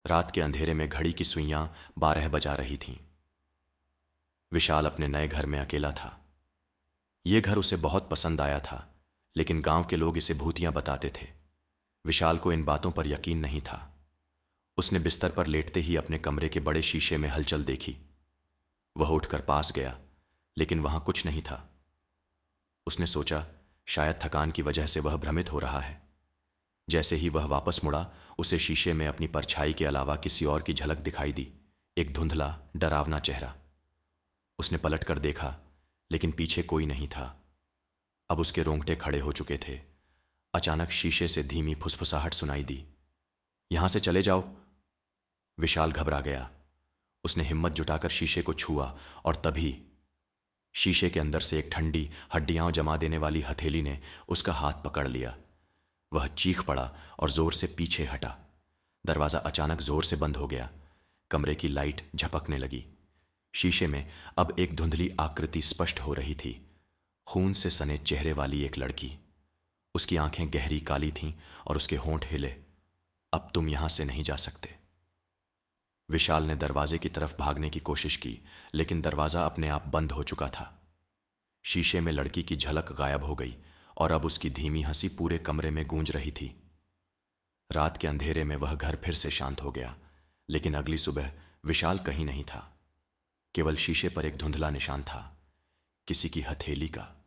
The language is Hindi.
रात के अंधेरे में घड़ी की सुइयां 12 बजा रही थीं। विशाल अपने नए घर में अकेला था। ये घर उसे बहुत पसंद आया था, लेकिन गांव के लोग इसे भूतियां बताते थे। विशाल को इन बातों पर यकीन नहीं था। उसने बिस्तर पर लेटते ही अपने कमरे के बड़े शीशे में हलचल देखी। वह उठकर पास गया, लेकिन वहां कुछ नहीं था। उसने सोचा शायद थकान की वजह से वह भ्रमित हो रहा है। जैसे ही वह वापस मुड़ा, उसे शीशे में अपनी परछाई के अलावा किसी और की झलक दिखाई दी। एक धुंधला, डरावना चेहरा। उसने पलट कर देखा, लेकिन पीछे कोई नहीं था। अब उसके रोंगटे खड़े हो चुके थे। अचानक शीशे से धीमी फुसफुसाहट सुनाई दी। यहां से चले जाओ। विशाल घबरा गया। उसने हिम्मत जुटाकर शीशे को छुआ, और तभी शीशे के अंदर से एक ठंडी, हड्डियां जमा देने वाली हथेली ने उसका हाथ पकड़ लिया। वह चीख पड़ा और जोर से पीछे हटा। दरवाजा अचानक जोर से बंद हो गया। कमरे की लाइट झपकने लगी। शीशे में अब एक धुंधली आकृति स्पष्ट हो रही थी। खून से सने चेहरे वाली एक लड़की। उसकी आंखें गहरी काली थीं और उसके होंठ हिले। अब तुम यहां से नहीं जा सकते। विशाल ने दरवाजे की तरफ भागने की कोशिश की, लेकिन दरवाजा अपने आप बंद हो चुका था। शीशे में लड़की की झलक गायब हो गई, और अब उसकी धीमी हंसी पूरे कमरे में गूंज रही थी। रात के अंधेरे में वह घर फिर से शांत हो गया, लेकिन अगली सुबह विशाल कहीं नहीं था। केवल शीशे पर एक धुंधला निशान था, किसी की हथेली का।